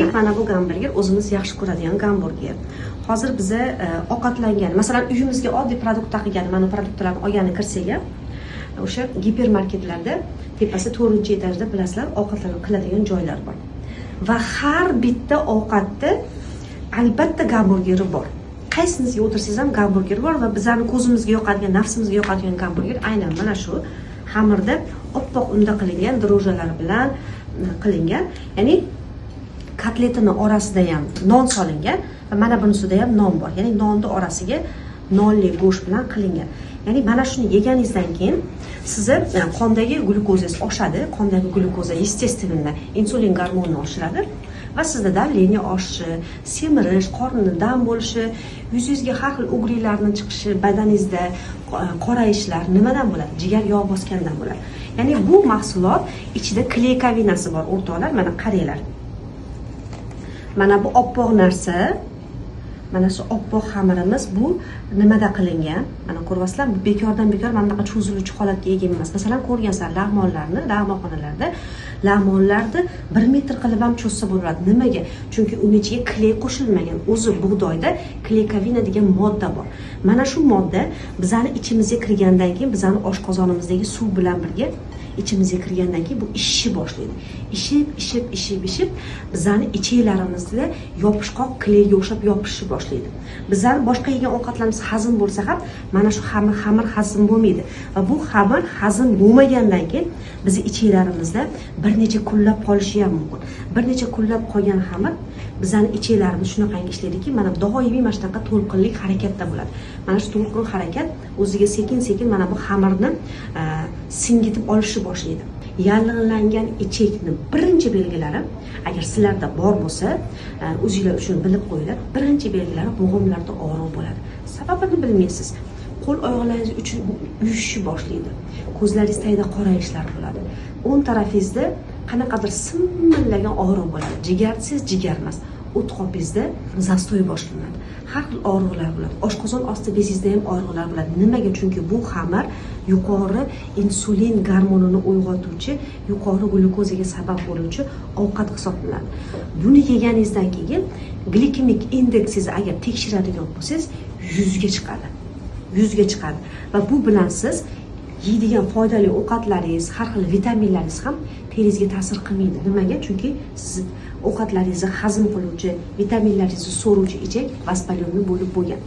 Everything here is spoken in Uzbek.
Demak, mana bu gamburger o'zimiz yaxshi ko'radigan gamburger. Hozir biza ovqatlangan, masalan, uyimizga oddiy produkt taqilgan, mana produktlarni olgani kirsak ham, o'sha gipermarketlarda tepasi 4-etajda bilasizlar, ovqatlanib qiladigan joylar bor. Va har bitta ovqatda albatta gamburgeri bor. Qaysinizga o'tirsangiz ham gamburger bor va bizlarning ko'zimizga yoqadigan, nafsimizga yoqadigan gamburger aynan mana shu xamirda oppoq unda qilingan, dro'jjalar bilan qilingan. Ya'ni kotletini orasida ham non solingan va mana bunisida ham non bor. Ya'ni nonni orasiga nonli go'sht bilan qilingan. Ya'ni mana shuni yeganingizdan keyin sizni qondagi glyukozangiz oshadi. Qondagi glyukoza естественно insulin gormonini oshiradi va sizda давление oshishi, semirish, qornini dam bo'lishi, yuzingizga har xil ugrilarning chiqishi, badaningizda qorayishlar nimadan bo'ladi? Jigar yog' bosgandan bo'ladi. Ya'ni bu mahsulot ichida kleykovinasi bor, o'rtoqlar, mana qaranglar. Mana bu oppoq narsa, mana shu oppoq xamirimiz bu nimada qilingan? Mana ko'ryapsizlar, bu bekordan bekor mana bunaqa cho'ziluvchi holatga ega emas. Masalan, ko'rgansizlar, lag'monlarni, lag'monxonalarda lag'monlarni 1 metr qilib ham cho'zsa bo'ladi. Nimaga? Chunki uning ichiga kley qo'shilmagan. O'zi bug'doyda kleykovina degan modda bor. Mana shu modda bizani ichimizga kirgandan keyin, bizani oshqozonimizdagi suv bilan birga ichimizga kirgandan keyin bu ishishni boshlaydi. Ishib bizani icheklarimizda yopishqoq kleyga o'xshab yopishni boshlaydi. Bizlar boshqa yegan ovqatlarimiz hazm bo'lsa ham, mana shu xamir hazm bo'lmaydi. Va bu xamir hazm bo'lmagandan keyin bizni icheklarimizda bir necha kunlab qolishi ham mumkin. Bir necha kunlab qolgan xamir bizani icheklarimiz shunaqangi ishlaydiki, mana doimiy mana shunaqa to'lqinli harakatda bo'ladi. Mana shu to'lqin harakat o'ziga sekin-sekin mana bu xamirni singitib olishni boshlaydi. Yallig'langan ichekni birinchi belgilari, agar sizlarda bor bo'lsa, o'zingizlar uchun bilib qo'yinglar. Birinchi belgilari bo'g'imlarda og'riq bo'ladi. Sababini bilmaysiz. Qo'l oyoqlaringiz uchun uyushni boshlaydi. Ko'zlaringiz tagida qorayishlar bo'ladi. O'ng tarafingizda qanaqadir simillagan og'riq bo'ladi. Jigarsiz, jigarmas. O't qopingizda zastoy boshlanadi. Har xil og'riqlar bo'ladi. Oshqozon osti bezingizda ham og'riqlar bo'ladi. Nimaga? Chunki bu xamir yuqori insulin gormonini uyg'otuvchi, yuqori glyukozaga sabab bo'luvchi ovqat hisoblanadi. Buni yeganingizdan keyin glikemik indeksingizni agar tekshiradigan bo'lsangiz 100 ga chiqadi. 100 ga chiqadi va bu bilan siz yeydigan foydali ovqatlaringiz, har xil vitaminlaringiz ham teringizga ta'sir qilmaydi. Nimaga? Chunki siz ovqatlaringizni hazm qiluvchi, vitaminlaringizni so'ruvchi ichak vaspalyonni bo'lib bo'lgan.